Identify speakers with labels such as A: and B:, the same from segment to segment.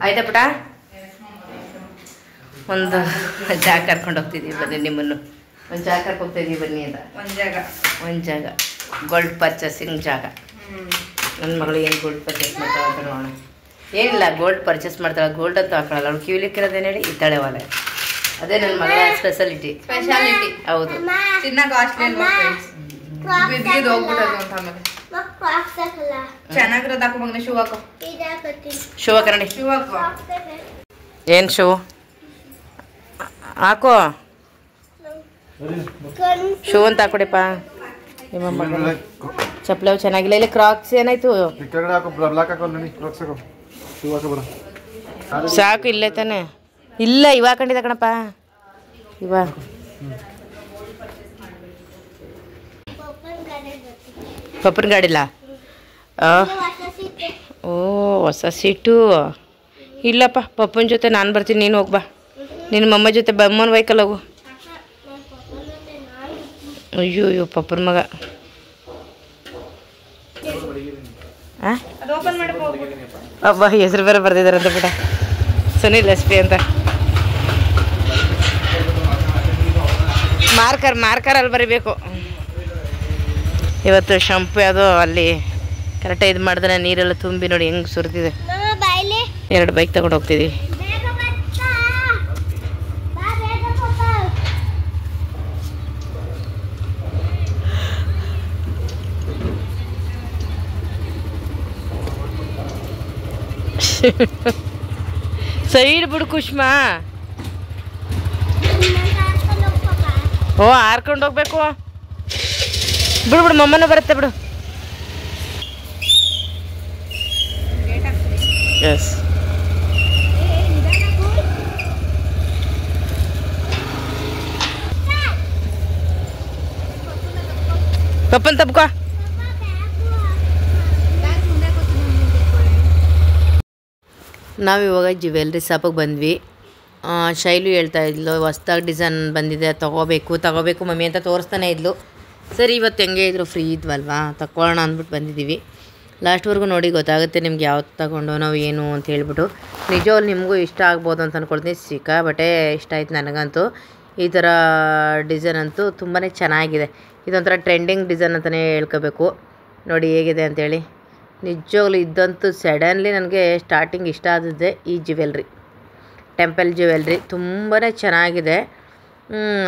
A: ಆಯ್ತಾ ಪುಟ? ಒಂದು ಜಾಗ ಕರ್ಕೊಂಡು ಹೋಗ್ತಿದ್ದೀವಿ ಬನ್ನಿ, ನಿಮ್ಮನ್ನು ಒಂದು ಜಾಗ ಕರ್ಕೊಂಡು ಹೋಗ್ತಾಯಿದ್ದೀವಿ ಬನ್ನಿ ಅಂತ. ಒಂದು ಜಾಗ ಗೋಲ್ಡ್ ಪರ್ಚೇಸಿಂಗ್ ಜಾಗ. ನನ್ನ ಮಗಳು ಏನು ಗೋಲ್ಡ್ ಪರ್ಚೇಸ್ ಮಾಡ್ತಾಳೆ ಅಂತ ನೋಡೋಣ. ಏನಿಲ್ಲ, ಗೋಲ್ಡ್ ಪರ್ಚೇಸ್ ಮಾಡ್ತಾಳೆ, ಗೋಲ್ಡ್ ಅಂತ ಹಾಕೊಳ್ಳಲ್ಲ ಅವಳು. ಕಿವಿಲಿಕ್ಕಿರೋದೇನು ಹೇಳಿ ಇತ್ತಾಳೆ ವಾಲೆ, ಅದೇ ನನ್ನ ಮಗಳ ಸ್ಪೆಷಾಲಿಟಿ. ಹೌದು,
B: ಚೆನ್ನಾಗಿರೋದು ಹಾಕೋ ಮಗನ. ಶೂ ಹಾಕೋ.
A: ಶೂ ಹಾಕ ನೋಡಿ. ಏನು ಶೂ ಹಾಕೋ? ಶೂ ಅಂತ ಹಾಕೊಡಿಪ್ಪ. ನಿಮ್ಮ ಮಗ ಚಪ್ಪಲಿ ಚೆನ್ನಾಗಿಲ್ಲ. ಇಲ್ಲಿ ಕ್ರಾಕ್ಸ್ ಏನಾಯ್ತು? ಸಾಕು, ಇಲ್ಲೇ ತಾನೆ. ಇಲ್ಲ, ಇವಾಗ ಹಾಕೊಂಡಿದ್ದ ಕಣಪ್ಪ. ಇವಾಗ ಪಪ್ಪನ ಗಾಡಿಲ್ಲ. ಓ, ಹೊಸ ಸೀಟು. ಇಲ್ಲಪ್ಪ, ಪಪ್ಪನ ಜೊತೆ ನಾನು ಬರ್ತೀನಿ, ನೀನು ಹೋಗ್ಬಾ. ನಿನ್ನ ಮಮ್ಮ ಜೊತೆ ಬಮ್ಮನ ವೆಹಿಕಲ್ ಹೋಗು. ಅಯ್ಯೋ ಅಯ್ಯೋ, ಪಪ್ಪನ ಮಗ. ಅಬ್ಬಾ, ಹೆಸರು ಬೇರೆ ಬರ್ದಿದ್ದಾರಂತ ಬಿಡ, ಸುನಿಲ್ ಎಸ್ ಪಿ ಅಂತ. ಮಾರ್ಕರಲ್ಲಿ ಬರೀಬೇಕು. ಇವತ್ತು ಶಂಪು ಯಾವುದೋ ಅಲ್ಲಿ ಕರೆಕ್ಟಾಗಿ ಇದು ಮಾಡಿದ್ರೆ ನೀರೆಲ್ಲ ತುಂಬಿ ನೋಡಿ ಹೆಂಗೆ ಸುರಿದಿದೆ. 2 ಬೈಕ್ ತಗೊಂಡು ಹೋಗ್ತಿದ್ದೀವಿ. ಸೈಡ್ ಬಿಡು ಕುಷ್ಮಾ. ಓ, ಹಾರ್ಕೊಂಡು ಹೋಗ್ಬೇಕು. ಬಿಡು ಬಿಡು, ಮಮ್ಮನ ಬರುತ್ತೆ ಬಿಡು. ಎಸ್, ಪಪ್ಪನ್ ತಪ್ಕೋ. ನಾವಿವಾಗ ಜ್ಯುವೆಲ್ರಿ ಶಾಪಿಗೆ ಬಂದ್ವಿ. ಶೈಲು ಹೇಳ್ತಾ ಇದ್ಲು ಹೊಸ್ದಾಗಿ ಡಿಸೈನ್ ಬಂದಿದೆ, ತಗೋಬೇಕು ಮಮ್ಮಿ ಅಂತ ತೋರಿಸ್ತಾನೆ ಇದ್ಲು. ಸರಿ, ಇವತ್ತು ಹೆಂಗೆ ಇದ್ರು ಫ್ರೀ ಇದ್ವಲ್ವಾ, ತಗೊಳ್ಳೋಣ ಅಂದ್ಬಿಟ್ಟು ಬಂದಿದ್ದೀವಿ. ಲಾಸ್ಟ್ವರೆಗೂ ನೋಡಿ ಗೊತ್ತಾಗುತ್ತೆ ನಿಮ್ಗೆ ಯಾವ್ದು ತಗೊಂಡು ನಾವು ಏನು ಅಂತ ಹೇಳ್ಬಿಟ್ಟು. ನಿಜವಾಗ್ಲೂ ನಿಮಗೂ ಇಷ್ಟ ಆಗ್ಬೋದು ಅಂತ ಅಂದ್ಕೊಳ್ತೀನಿ. ಸಿಕ್ಕಾಬಟ್ಟೆ ಇಷ್ಟ ಆಯ್ತು ನನಗಂತೂ. ಈ ಥರ ಡಿಸೈನ್ ಅಂತೂ ತುಂಬಾ ಚೆನ್ನಾಗಿದೆ. ಇದೊಂಥರ ಟ್ರೆಂಡಿಂಗ್ ಡಿಸೈನ್ ಅಂತಲೇ ಹೇಳ್ಕೋಬೇಕು. ನೋಡಿ ಹೇಗಿದೆ ಅಂಥೇಳಿ. ನಿಜವಾಗ್ಲೂ ಇದ್ದಂತೂ ಸಡನ್ಲಿ ನನಗೆ ಸ್ಟಾರ್ಟಿಂಗ್ ಇಷ್ಟ ಆದದ್ದೇ ಈ ಜ್ಯುವೆಲ್ರಿ, ಟೆಂಪಲ್ ಜ್ಯುವೆಲ್ರಿ. ತುಂಬಾ ಚೆನ್ನಾಗಿದೆ.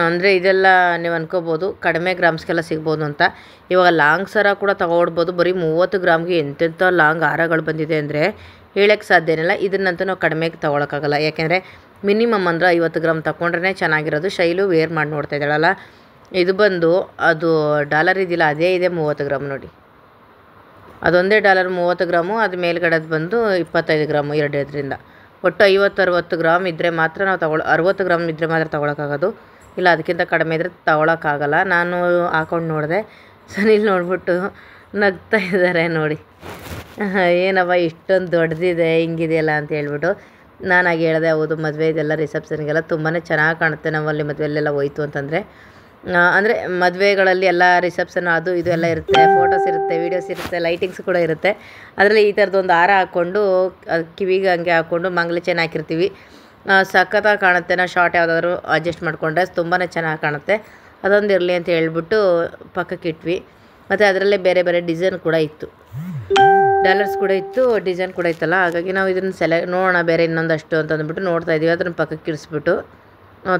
A: ಅಂದರೆ ಇದೆಲ್ಲ ನೀವು ಅನ್ಕೋಬೋದು ಕಡಿಮೆ ಗ್ರಾಮ್ಸ್ಗೆಲ್ಲ ಸಿಗ್ಬೋದು ಅಂತ. ಇವಾಗ ಲಾಂಗ್ ಸರ ಕೂಡ ತೊಗೊಳ್ಬೋದು. ಬರೀ 30 ಗ್ರಾಮ್ಗೆ ಎಂತೆಂಥ ಲಾಂಗ್ ಹಾರಗಳು ಬಂದಿದೆ ಅಂದರೆ ಹೇಳೋಕ್ಕೆ ಸಾಧ್ಯನಿಲ್ಲ. ಇದನ್ನಂತೂ ನಾವು ಕಡಿಮೆಗೆ ತೊಗೊಳಕ್ಕಾಗಲ್ಲ. ಯಾಕೆಂದರೆ ಮಿನಿಮಮ್ ಅಂದರೆ 50 ಗ್ರಾಮ್ ತೊಗೊಂಡ್ರೆ ಚೆನ್ನಾಗಿರೋದು. ಶೈಲು ವೇರ್ ಮಾಡಿ ನೋಡ್ತಾ ಇದ್ದಾಳಲ್ಲ, ಇದು ಬಂದು ಅದು ಡಾಲರ್ ಇದಿಲ್ಲ, ಅದೇ ಇದೆ 30 ಗ್ರಾಮ್ ನೋಡಿ. ಅದೊಂದೇ ಡಾಲರ್ 30 ಗ್ರಾಮು. ಅದು ಮೇಲ್ಗಡೆದು ಬಂದು 25 ಗ್ರಾಮು, 2 ಒಟ್ಟು 50-60 ಗ್ರಾಮ್ ಇದ್ದರೆ ಮಾತ್ರ ನಾವು 60 ಗ್ರಾಮ್ ಇದ್ದರೆ ಮಾತ್ರ ತೊಗೊಳಕ್ಕಾಗೋದು. ಇಲ್ಲ ಅದಕ್ಕಿಂತ ಕಡಿಮೆ ಇದ್ದರೆ ತೊಗೊಳಕ್ಕಾಗಲ್ಲ. ನಾನು ಹಾಕೊಂಡು ನೋಡಿದೆ, ಸುನಿಲ್ ನೋಡ್ಬಿಟ್ಟು ನಗ್ತಾ ಇದ್ದಾರೆ ನೋಡಿ. ಏನವ್ವ ಇಷ್ಟೊಂದು ದೊಡ್ಡದಿದೆ, ಹಿಂಗಿದೆಯಲ್ಲ ಅಂತ ಹೇಳ್ಬಿಟ್ಟು. ನಾನಾಗಿ ಹೇಳಿದೆ, ಹೌದು ಮದುವೆ ಇದೆಲ್ಲ ರಿಸೆಪ್ಷನ್ಗೆಲ್ಲ ತುಂಬಾ ಚೆನ್ನಾಗಿ ಕಾಣುತ್ತೆ. ನಾವಲ್ಲಿ ಮದುವೆಯಲ್ಲೆಲ್ಲ ಹೋಯ್ತು ಅಂತಂದರೆ, ಅಂದರೆ ಮದುವೆಗಳಲ್ಲಿ ಎಲ್ಲ ರಿಸೆಪ್ಷನ್ ಅದು ಇದು ಎಲ್ಲ ಇರುತ್ತೆ, ಫೋಟೋಸ್ ಇರುತ್ತೆ, ವೀಡಿಯೋಸ್ ಇರುತ್ತೆ, ಲೈಟಿಂಗ್ಸ್ ಕೂಡ ಇರುತ್ತೆ. ಅದರಲ್ಲಿ ಈ ಥರದೊಂದು ಹಾರ ಹಾಕ್ಕೊಂಡು ಕಿವಿಗೆ ಹಂಗೆ ಹಾಕ್ಕೊಂಡು ಮಂಗಲ ಚೈನ್ ಹಾಕಿರ್ತೀವಿ. ಸಖತ್ತಾಗಿ ಕಾಣುತ್ತೆ. ನಾವು ಶಾರ್ಟ್ ಯಾವುದಾದ್ರೂ ಅಡ್ಜಸ್ಟ್ ಮಾಡಿಕೊಂಡ್ರೆ ತುಂಬಾ ಚೆನ್ನಾಗಿ ಕಾಣುತ್ತೆ. ಅದೊಂದು ಇರಲಿ ಅಂತ ಹೇಳ್ಬಿಟ್ಟು ಪಕ್ಕಕ್ಕೆ ಇಟ್ವಿ. ಮತ್ತು ಅದರಲ್ಲೇ ಬೇರೆ ಬೇರೆ ಡಿಸೈನ್ ಕೂಡ ಇತ್ತು, ಡಾಲರ್ಸ್ ಕೂಡ ಇತ್ತು, ಡಿಸೈನ್ ಕೂಡ ಇತ್ತಲ್ಲ. ಹಾಗಾಗಿ ನಾವು ಇದನ್ನು ನೋಡೋಣ ಬೇರೆ ಇನ್ನೊಂದಷ್ಟು ಅಂತ ಅಂದ್ಬಿಟ್ಟು ನೋಡ್ತಾ ಇದ್ದೀವಿ. ಅದನ್ನು ಪಕ್ಕಕ್ಕೆ ಇರಿಸ್ಬಿಟ್ಟು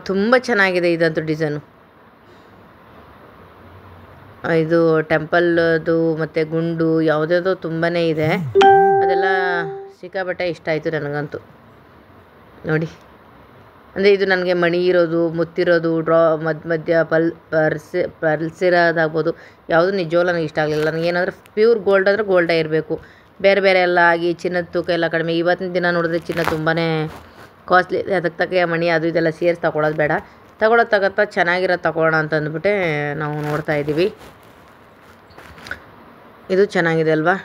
A: ತುಂಬ ಚೆನ್ನಾಗಿದೆ ಇದಂತೂ ಡಿಸೈನು. ಇದು ಟೆಂಪಲ್ದು ಮತ್ತು ಗುಂಡು ಯಾವುದ್ಯಾವುದೋ ತುಂಬಾ ಇದೆ. ಅದೆಲ್ಲ ಸಿಕ್ಕಾಬಟ್ಟೆ ಇಷ್ಟ ಆಯಿತು ನನಗಂತೂ ನೋಡಿ. ಅಂದರೆ ಇದು ನನಗೆ ಮಣಿ ಇರೋದು, ಮುತ್ತಿರೋದು, ಮಧ್ಯ ಪರ್ಲ್ಸಿರೋದಾಗ್ಬೋದು, ಯಾವುದು ನಿಜವೂ ನನಗೆ ಇಷ್ಟ ಆಗಲಿಲ್ಲ. ನನಗೇನಾದರೂ ಪ್ಯೂರ್ ಗೋಲ್ಡ್ ಆದರೆ ಗೋಲ್ಡೇ ಇರಬೇಕು. ಬೇರೆ ಬೇರೆ ಎಲ್ಲ ಆಗಿ ಚಿನ್ನದ ತೂಕ ಎಲ್ಲ ಕಡಿಮೆ. ಇವತ್ತಿನ ದಿನ ನೋಡಿದ್ರೆ ಚಿನ್ನ ತುಂಬಾ ಕಾಸ್ಟ್ಲಿ. ಅದಕ್ಕೆ ತಕ್ಕ ಮಣಿ ಅದು ಇದೆಲ್ಲ ಸೇರಿಸಿ ತಗೊಳ್ಳೋದು ಬೇಡ. ತಗೊಳ್ಳೋದು ಚೆನ್ನಾಗಿರೋದು ತಗೊಳ್ಳೋಣ ಅಂತ ಅಂದ್ಬಿಟ್ಟೆ ನಾವು ನೋಡ್ತಾ ಇದ್ದೀವಿ. ಇದು ಚೆನ್ನಾಗಿದೆ ಅಲ್ವಾ?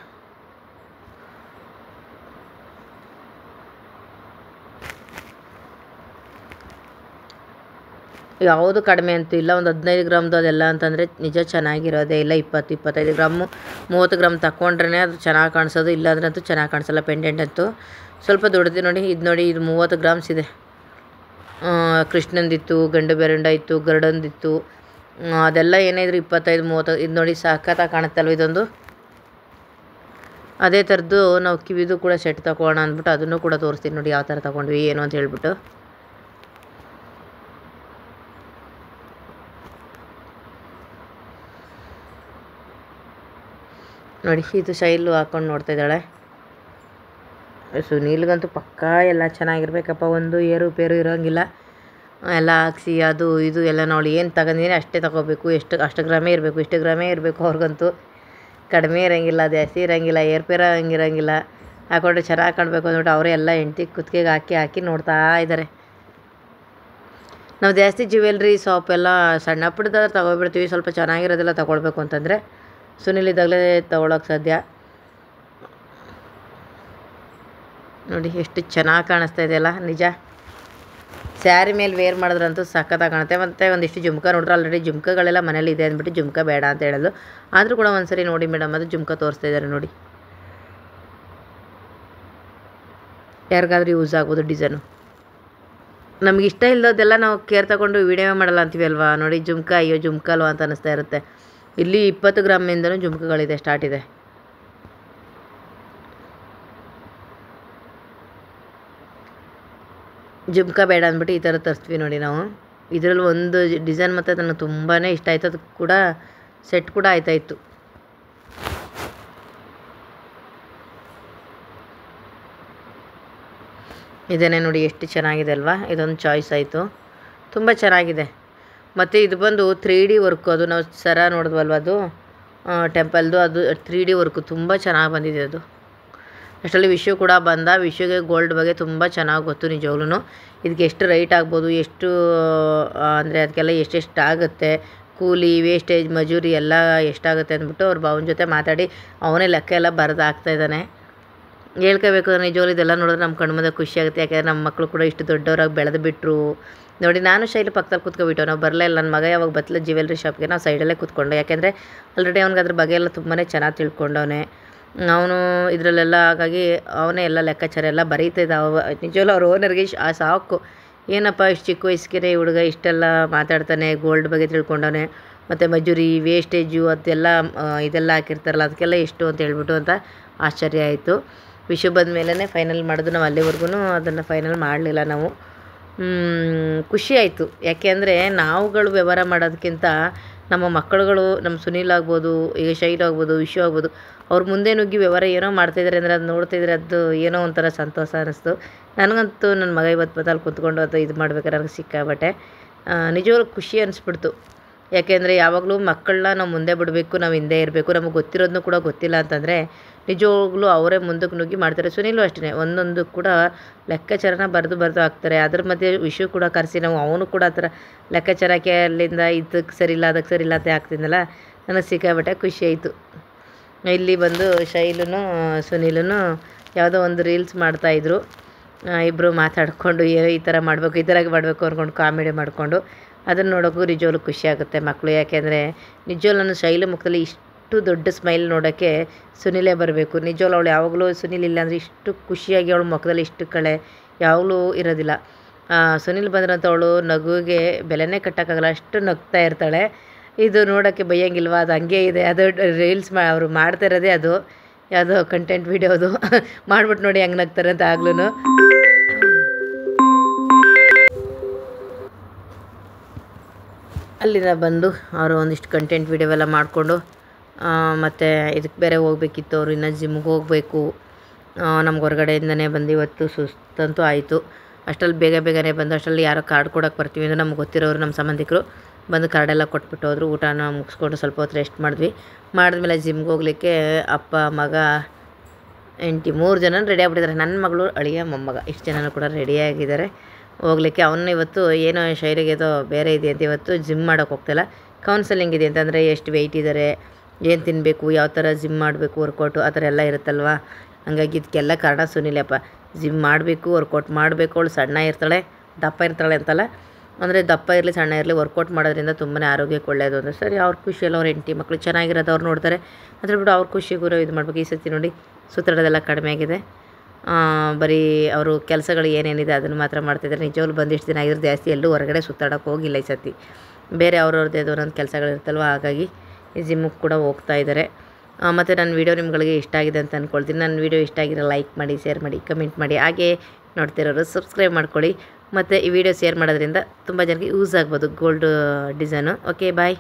A: ಯಾವುದು ಕಡಿಮೆ ಅಂತೂ ಇಲ್ಲ. ಒಂದು 15 ಗ್ರಾಮ್ದು ಅದೆಲ್ಲ ಅಂತಂದರೆ ನಿಜ ಚೆನ್ನಾಗಿರೋದೇ ಇಲ್ಲ. 20-25 ಗ್ರಾಮು 30 ಗ್ರಾಮ್ ತಗೊಂಡ್ರೆ ಅದು ಚೆನ್ನಾಗಿ ಕಾಣಿಸೋದು. ಇಲ್ಲಾಂದ್ರೆ ಅಂತೂ ಚೆನ್ನಾಗಿ ಕಾಣಿಸಲ್ಲ. ಪೆಂಡೆಂಟ್ ಅಂತೂ ಸ್ವಲ್ಪ ದೊಡ್ಡದು ನೋಡಿ. ಇದು ನೋಡಿ, ಇದು 30 ಗ್ರಾಮ್ಸ್ ಇದೆ. ಕೃಷ್ಣಂದಿತ್ತು, ಗಂಡು ಬೆರಂಡ ಇತ್ತು, ಗರುಡಂದಿತ್ತು. ಅದೆಲ್ಲ ಏನಿದ್ರು 25-30. ಇದು ನೋಡಿ ಸಖತ್ತಾಗಿ ಕಾಣುತ್ತಲ್ವ ಇದೊಂದು. ಅದೇ ಥರದ್ದು ನಾವು ಕಿವಿದು ಕೂಡ ಸೆಟ್ ತೊಗೊಳ್ಳೋಣ ಅಂದ್ಬಿಟ್ಟು ಅದನ್ನು ಕೂಡ ತೋರಿಸ್ತೀನಿ ನೋಡಿ ಯಾವ ಥರ ತೊಗೊಂಡ್ವಿ ಏನು ಅಂತ ಹೇಳ್ಬಿಟ್ಟು. ನೋಡಿ, ಇದು ಶೈಲು ಹಾಕ್ಕೊಂಡು ನೋಡ್ತಾ ಇದ್ದಾಳೆ. ಸುನೀಲ್ಗಂತೂ ಪಕ್ಕಾ ಎಲ್ಲ ಚೆನ್ನಾಗಿರ್ಬೇಕಪ್ಪ, ಒಂದು ಏರು ಇರೋಂಗಿಲ್ಲ. ಎಲ್ಲ ಹಾಕ್ಸಿ ಅದು ಇದು ಎಲ್ಲ ನೋಡಿ ಏನು ತಗೊಂಡಿನಿ ಅಷ್ಟೇ ತೊಗೋಬೇಕು. ಅಷ್ಟು ಗ್ರಾಮೇ ಇರಬೇಕು, ಇಷ್ಟು ಗ್ರಾಮೇ ಇರಬೇಕು. ಅವ್ರಿಗಂತೂ ಕಡಿಮೆ ಇರೋಂಗಿಲ್ಲ, ಜಾಸ್ತಿ ಇರೋಂಗಿಲ್ಲ, ಏರ್ಪೇರ ಹಂಗಿರೋಂಗಿಲ್ಲ. ಹಾಕೊಂಡ್ರೆ ಚೆನ್ನಾಗಿ ಕಾಣಬೇಕು ಅಂದ್ಬಿಟ್ಟು ಅವರೇ ಎಲ್ಲ ಹೆಂಡ್ತಿ ಕುತ್ತಿಗೆಗೆ ಹಾಕಿ ನೋಡ್ತಾ ಇದ್ದಾರೆ. ನಾವು ಜಾಸ್ತಿ ಜ್ಯುವೆಲ್ರಿ ಶಾಪ್ ಎಲ್ಲ ಸಣ್ಣ ಪುಟ್ಟದಾದ್ರೆ ತೊಗೊಬಿಡ್ತೀವಿ. ಸ್ವಲ್ಪ ಚೆನ್ನಾಗಿರೋದೆಲ್ಲ ತೊಗೊಳ್ಬೇಕು ಅಂತಂದರೆ ಸುನೀಲ್ ಇದ್ದಾಗಲೇ ತೊಗೊಳಕ್ಕೆ ಸಾಧ್ಯ. ನೋಡಿ ಎಷ್ಟು ಚೆನ್ನಾಗಿ ಕಾಣಿಸ್ತಾ ಇದೆಯಲ್ಲ, ನಿಜ. ಸ್ಯಾರಿ ಮೇಲೆ ವೇರ್ ಮಾಡಿದ್ರಂತೂ ಸಖತ್ತಾಗಿ ಕಾಣುತ್ತೆ. ಮತ್ತು ಒಂದಿಷ್ಟು ಜುಮ್ಕ ನೋಡ್ರೆ ಆಲ್ರೆಡಿ ಜುಮ್ಕಗಳೆಲ್ಲ ಮನೇಲಿ ಇದೆ ಅಂದ್ಬಿಟ್ಟು ಜುಮ್ಕ ಬೇಡ ಅಂತ ಹೇಳೋದು. ಆದರೂ ಕೂಡ ಒಂದ್ಸರಿ ನೋಡಿ ಮೇಡಮ್, ಅದು ಜುಮ್ಕ ತೋರಿಸ್ತಾ ಇದ್ದಾರೆ ನೋಡಿ. ಯಾರಿಗಾದ್ರೂ ಯೂಸ್ ಆಗ್ಬೋದು ಡಿಸೈನು. ನಮ್ಗೆ ಇಷ್ಟ ಇಲ್ಲದೆಲ್ಲ ನಾವು ಕೇರ್ ತಗೊಂಡು ವೀಡಿಯೋ ಮಾಡಲ್ಲ ಅಂತೀವಿ ಅಲ್ವಾ. ನೋಡಿ ಜುಮ್ಕ, ಅಯ್ಯೋ ಜುಮ್ಕ ಅಲ್ವಾ ಅಂತ ಅನ್ನಿಸ್ತಾ ಇರುತ್ತೆ. ಇಲ್ಲಿ 20 ಗ್ರಾಮಿಂದನೂ ಜುಮ್ಕಗಳಿದೆ, ಸ್ಟಾರ್ಟ್ ಇದೆ. ಜುಮ್ಕ ಬೇಡ ಅಂದ್ಬಿಟ್ಟು ಈ ಥರ ತರಿಸ್ತೀವಿ ನೋಡಿ ನಾವು. ಇದರಲ್ಲಿ ಒಂದು ಡಿಸೈನ್ ಮತ್ತು ನನಗೆ ತುಂಬಾ ಇಷ್ಟ ಆಯಿತು. ಅದು ಕೂಡ ಸೆಟ್ ಕೂಡ ಆಯ್ತಾಯಿತ್ತು. ಇದೇನೇ ನೋಡಿ ಎಷ್ಟು ಚೆನ್ನಾಗಿದೆ ಅಲ್ವಾ. ಇದೊಂದು ಚಾಯ್ಸ್ ಆಯಿತು, ತುಂಬ ಚೆನ್ನಾಗಿದೆ. ಮತ್ತು ಇದು ಬಂದು 3D ವರ್ಕು. ಅದು ನಾವು ಸರ ನೋಡಿದ್ವಲ್ವ, ಅದು ಟೆಂಪಲ್ದು, ಅದು 3D ವರ್ಕು ತುಂಬ ಚೆನ್ನಾಗಿ ಬಂದಿದೆ. ಅದು ಅಷ್ಟರಲ್ಲಿ ವಿಷು ಕೂಡ ಬಂದ. ವಿಷುಗೆ ಗೋಲ್ಡ್ ಬಗ್ಗೆ ತುಂಬ ಚೆನ್ನಾಗಿ ಗೊತ್ತು ನಿಜವಾಗ್ಲೂ. ಇದಕ್ಕೆ ಎಷ್ಟು ರೈಟ್ ಆಗ್ಬೋದು, ಎಷ್ಟು ಅಂದರೆ ಅದಕ್ಕೆಲ್ಲ ಎಷ್ಟೆಷ್ಟು ಆಗುತ್ತೆ, ಕೂಲಿ, ವೇಸ್ಟೇಜ್, ಮಜೂರಿ ಎಲ್ಲ ಎಷ್ಟಾಗುತ್ತೆ ಅಂದ್ಬಿಟ್ಟು ಅವ್ರ ಭಾವನ ಜೊತೆ ಮಾತಾಡಿ ಅವನೇ ಲೆಕ್ಕ ಎಲ್ಲ ಬರೆದು ಹಾಕ್ತಾಯಿದ್ದಾನೆ. ಹೇಳ್ಕೋಬೇಕು ನಿಜವಾಗ್ಲೂ ಇದೆಲ್ಲ ನೋಡಿದ್ರೆ ನಮ್ಮ ಕಣ್ಮುಂದೆ ಖುಷಿ ಆಗುತ್ತೆ. ಯಾಕೆಂದರೆ ನಮ್ಮ ಮಕ್ಕಳು ಕೂಡ ಇಷ್ಟು ದೊಡ್ಡವರಾಗಿ ಬೆಳೆದು ಬಿಟ್ಟರು ನೋಡಿ. ನಾನು ಶೈಲು ಪಕ್ಕದಲ್ಲಿ ಕೂತ್ಕೊಬಿಟ್ಟು ನಾವು ಬರಲೇ ಇಲ್ಲ. ನನ್ನ ಮಗ ಯಾವಾಗ ಬತ್ತಲ ಜ್ಯುವೆಲ್ರಿ ಶಾಪ್ಗೆ ನಾವು ಸೈಡಲ್ಲೇ ಕೂತ್ಕೊಂಡು, ಯಾಕೆಂದರೆ ಆಲ್ರೆಡಿ ಅವ್ನಿಗೆ ಅದ್ರ ಬಗ್ಗೆ ಎಲ್ಲ ತುಂಬಾ ಚೆನ್ನಾಗಿ ತಿಳ್ಕೊಂಡವನೇ ಅವನು ಇದರಲ್ಲೆಲ್ಲ. ಹಾಗಾಗಿ ಅವನೇ ಎಲ್ಲ ಲೆಕ್ಕಾಚಾರ ಎಲ್ಲ ಬರೀತಿದ್ದ. ನಿಜವಲ್ಲೂ ಅವ್ರ ಓನರ್ಗೆ ಆ ಸಾಕು, ಏನಪ್ಪ ಇಷ್ಟು ಚಿಕ್ಕ ವಯಸ್ಸಿಗೆ ಹುಡುಗ ಇಷ್ಟೆಲ್ಲ ಮಾತಾಡ್ತಾನೆ, ಗೋಲ್ಡ್ ಬಗ್ಗೆ ತಿಳ್ಕೊಂಡವನೆ, ಮತ್ತು ಮಜೂರಿ, ವೇಸ್ಟೇಜು ಅದೆಲ್ಲ ಇದೆಲ್ಲ ಹಾಕಿರ್ತಾರಲ್ಲ ಅದಕ್ಕೆಲ್ಲ ಎಷ್ಟು ಅಂತ ಹೇಳ್ಬಿಟ್ಟು ಅಂತ ಆಶ್ಚರ್ಯ ಆಯಿತು. ವಿಷು ಬಂದ ಮೇಲೇ ಫೈನಲ್ ಮಾಡೋದು. ನಾವು ಅಲ್ಲಿವರೆಗೂ ಅದನ್ನು ಫೈನಲ್ ಮಾಡಲಿಲ್ಲ ನಾವು. ಖುಷಿ ಆಯಿತು. ಯಾಕೆ ಅಂದರೆ ನಾವುಗಳು ವ್ಯವಹಾರ ಮಾಡೋದಕ್ಕಿಂತ ನಮ್ಮ ಮಕ್ಕಳುಗಳು, ನಮ್ಮ ಸುನೀಲ್ ಆಗ್ಬೋದು, ಈಗ ಶೈಲು ಆಗ್ಬೋದು, ವಿಷು ಆಗ್ಬೋದು, ಅವ್ರ ಮುಂದೆ ನುಗ್ಗಿ ವ್ಯವಹಾರ ಏನೋ ಮಾಡ್ತಾಯಿದ್ದಾರೆ ಅಂದರೆ ಅದು ನೋಡ್ತಾಯಿದ್ರೆ ಅದು ಏನೋ ಒಂಥರ ಸಂತೋಷ ಅನ್ನಿಸ್ತು ನನಗಂತೂ. ನನ್ನ ಮಗ ಇವತ್ತು ಬತ್ತಲ್ಲಿ ಕೂತ್ಕೊಂಡು ಅದು ಇದು ಮಾಡ್ಬೇಕಾದ್ರೆ ನನಗೆ ಸಿಕ್ಕಾಬಟ್ಟೆ ನಿಜವಾಗ್ಲೂ ಖುಷಿ ಅನಿಸ್ಬಿಡ್ತು. ಯಾಕೆಂದರೆ ಯಾವಾಗಲೂ ಮಕ್ಕಳನ್ನ ನಾವು ಮುಂದೆ ಬಿಡಬೇಕು, ನಾವು ಹಿಂದೆ ಇರಬೇಕು. ನಮಗೆ ಗೊತ್ತಿರೋದನ್ನು ಕೂಡ ಗೊತ್ತಿಲ್ಲ ಅಂತಂದರೆ ನಿಜವಾಗ್ಲೂ ಅವರೇ ಮುಂದಕ್ಕೆ ನುಗ್ಗಿ ಮಾಡ್ತಾರೆ. ಸುನೀಲು ಅಷ್ಟೇ, ಒಂದೊಂದು ಕೂಡ ಲೆಕ್ಕಾಚಾರನ ಬರೆದು ಹಾಕ್ತಾರೆ. ಅದ್ರ ಮಧ್ಯೆ ವಿಷಯ ಕೂಡ ಕರೆಸಿ ನಾವು ಅವನು ಕೂಡ ಆ ಥರ ಲೆಕ್ಕಾಚಾರಕ್ಕೆ ಅಲ್ಲಿಂದ ಇದಕ್ಕೆ ಸರಿಯಿಲ್ಲ ಅದಕ್ಕೆ ಸರಿಯಿಲ್ಲ ಅಂತ ಆಗ್ತಿದ್ದಲ್ಲ, ನನಗೆ ಸಿಕ್ಕಾಬಟ್ಟೆ ಖುಷಿ ಆಯಿತು. ಇಲ್ಲಿ ಬಂದು ಶೈಲೂ ಸುನೀಲೂ ಯಾವುದೋ ಒಂದು ರೀಲ್ಸ್ ಮಾಡ್ತಾಯಿದ್ರು. ಇಬ್ಬರು ಮಾತಾಡಿಕೊಂಡು ಈ ಥರ ಮಾಡಬೇಕು, ಈ ಥರ ಮಾಡಬೇಕು ಅಂದ್ಕೊಂಡು ಕಾಮಿಡಿ ಮಾಡಿಕೊಂಡು ಅದನ್ನು ನೋಡೋಕ್ಕೂ ನಿಜವಾಗ್ಲೂ ಖುಷಿ ಆಗುತ್ತೆ ಮಕ್ಕಳು. ಯಾಕೆಂದರೆ ನಿಜವಾಗ್ಲೂ ನನ್ನ ಶೈಲು ಮುಖದಲ್ಲಿ ಇಷ್ಟು ದೊಡ್ಡ ಸ್ಮೈಲ್ ನೋಡೋಕ್ಕೆ ಸುನೀಲೇ ಬರಬೇಕು. ನಿಜವಾಗ್ಲೂ ಅವಳು ಯಾವಾಗಲೂ ಸುನೀಲ್ ಇಲ್ಲ ಅಂದರೆ ಇಷ್ಟು ಖುಷಿಯಾಗಿ ಅವಳ ಮುಖದಲ್ಲಿ ಇಷ್ಟು ಕಳೆ ಯಾವಾಗಲೂ ಇರೋದಿಲ್ಲ. ಸುನೀಲ್ ಬಂದ್ರಂತ ಅವಳು ನಗುವಿಗೆ ಬೆಲೆನೇ ಕಟ್ಟೋಕ್ಕಾಗಲ್ಲ, ಅಷ್ಟು ನಗ್ತಾ ಇರ್ತಾಳೆ. ಇದು ನೋಡೋಕ್ಕೆ ಬೈಯಂಗಿಲ್ವಾ, ಅದು ಹಂಗೆ ಇದೆ. ಅದು ರೀಲ್ಸ್ ಅವರು ಮಾಡ್ತಾ ಇರೋದೇ ಅದು ಯಾವುದೋ ಕಂಟೆಂಟ್ ವೀಡಿಯೋದು ಮಾಡ್ಬಿಟ್ಟು ನೋಡಿ ಹೆಂಗೆ ನಗ್ತಾರೆ ಅಂತ. ಆಗ್ಲೂ ಅಲ್ಲಿಂದ ಬಂದು ಅವರು ಒಂದಿಷ್ಟು ಕಂಟೆಂಟ್ ವೀಡಿಯೋ ಎಲ್ಲ ಮಾಡಿಕೊಂಡು ಮತ್ತು ಇದಕ್ಕೆ ಬೇರೆ ಹೋಗ್ಬೇಕಿತ್ತು. ಅವರು ಇನ್ನೂ ಜಿಮ್ಗೆ ಹೋಗಬೇಕು. ನಮ್ಗೆ ಹೊರಗಡೆಯಿಂದನೇ ಬಂದು ಇವತ್ತು ಸುಸ್ತಂತೂ ಆಯಿತು. ಅಷ್ಟರಲ್ಲಿ ಬೇಗನೆ ಬಂದು ಅಷ್ಟರಲ್ಲಿ ಯಾರೋ ಕಾರ್ಡ್ ಕೊಡೋಕ್ಕೆ ಬರ್ತೀವಿ ಅಂದರೆ ನಮ್ಗೆ ಗೊತ್ತಿರೋರು ನಮ್ಮ ಸಂಬಂಧಿಕರು ಬಂದು ಕಾರ್ಡೆಲ್ಲ ಕೊಟ್ಬಿಟ್ಟು ಹೋದರು. ಊಟನ ಮುಗಿಸ್ಕೊಂಡು ಸ್ವಲ್ಪ ಹೊತ್ತು ರೆಸ್ಟ್ ಮಾಡಿದ್ಮೇಲೆ ಜಿಮ್ಗೆ ಹೋಗ್ಲಿಕ್ಕೆ ಅಪ್ಪ, ಮಗ, ಹೆಂಡತಿ 3 ಜನ ರೆಡಿ ಆಗಿಬಿಟ್ಟಿದ್ದಾರೆ. ನನ್ನ ಮಗಳು, ಅಳಿಯ, ಮೊಮ್ಮಗ ಇಷ್ಟು ಜನನೂ ಕೂಡ ರೆಡಿಯಾಗಿದ್ದಾರೆ ಹೋಗ್ಲಿಕ್ಕೆ. ಅವನ್ನ ಇವತ್ತು ಏನೋ ಶೈಲಿಗೆ ಏದೋ ಬೇರೆ ಇದೆ ಅಂತ ಇವತ್ತು ಜಿಮ್ ಮಾಡೋಕ್ಕೆ ಹೋಗ್ತಿಲ್ಲ, ಕೌನ್ಸಲಿಂಗ್ ಇದೆ ಅಂತಂದರೆ ಎಷ್ಟು ವೆಯ್ಟ್ ಇದ್ದಾರೆ, ಏನು ತಿನ್ನಬೇಕು, ಯಾವ ಥರ ಜಿಮ್ ಮಾಡಬೇಕು, ವರ್ಕೌಟು ಆ ಥರ ಎಲ್ಲ ಇರುತ್ತಲ್ವ. ಹಂಗಾಗಿ ಇದಕ್ಕೆಲ್ಲ ಕಾರಣ ಸುನೀಲಪ್ಪ. ಜಿಮ್ ಮಾಡಬೇಕು, ವರ್ಕೌಟ್ ಮಾಡಬೇಕು. ಅವಳು ಸಣ್ಣ ಇರ್ತಾಳೆ, ದಪ್ಪ ಇರ್ತಾಳೆ ಅಂತಲ್ಲ, ಅಂದರೆ ದಪ್ಪ ಇರಲಿ ಸಣ್ಣ ಇರಲಿ ವರ್ಕೌಟ್ ಮಾಡೋದ್ರಿಂದ ತುಂಬಾ ಆರೋಗ್ಯಕ್ಕೆ ಒಳ್ಳೆಯದು ಅಂದರೆ ಸರಿ. ಅವ್ರ ಖುಷಿಯಲ್ಲಿ ಅವ್ರ ಹೆಂಡತಿ ಮಕ್ಕಳು ಚೆನ್ನಾಗಿರೋದು ಅವ್ರು ನೋಡ್ತಾರೆ. ಅದ್ರ ಬಿಟ್ಟು ಅವ್ರ ಖುಷಿಗೂ ಇದು ಮಾಡಬೇಕು. ಈ ಸತಿ ನೋಡಿ ಸುತ್ತಡೋದೆಲ್ಲ ಕಡಿಮೆ ಆಗಿದೆ. ಬರೀ ಅವರು ಕೆಲಸಗಳು ಏನೇನಿದೆ ಅದನ್ನು ಮಾತ್ರ ಮಾಡ್ತಾಯಿದ್ದಾರೆ. ನಿಜವಾಗ್ಲೂ ಬಂದಿಷ್ಟು ದಿನ ಆಗಿರೋ ಜಾಸ್ತಿ ಎಲ್ಲೂ ಹೊರಗಡೆ ಸುತ್ತಾಡೋಕ್ಕೆ ಹೋಗಿಲ್ಲ ಈ ಸತಿ. ಬೇರೆ ಅವ್ರವ್ರದ್ದೇ ಒಂದೊಂದು ಕೆಲಸಗಳಿರ್ತಲ್ವ, ಹಾಗಾಗಿ ಈ ಜಿಮ್ಮಿಗೆ ಕೂಡ ಹೋಗ್ತಾ ಇದ್ದಾರೆ. ಮತ್ತು ನನ್ನ ವೀಡಿಯೋ ನಿಮ್ಗಳಿಗೆ ಇಷ್ಟ ಆಗಿದೆ ಅಂತ ಅಂದ್ಕೊಳ್ತೀನಿ. ನನ್ನ ವೀಡಿಯೋ ಇಷ್ಟ ಆಗಿರೋ ಲೈಕ್ ಮಾಡಿ, ಶೇರ್ ಮಾಡಿ, ಕಮೆಂಟ್ ಮಾಡಿ, ಹಾಗೆ ನೋಡ್ತಿರೋರು ಸಬ್ಸ್ಕ್ರೈಬ್ ಮಾಡ್ಕೊಳ್ಳಿ. ಮತ್ತು ಈ ವಿಡಿಯೋ ಶೇರ್ ಮಾಡೋದ್ರಿಂದ ತುಂಬ ಜನಕ್ಕೆ ಯೂಸ್ ಆಗ್ಬೋದು ಗೋಲ್ಡ್ ಡಿಸೈನು. ಓಕೆ, ಬಾಯ್.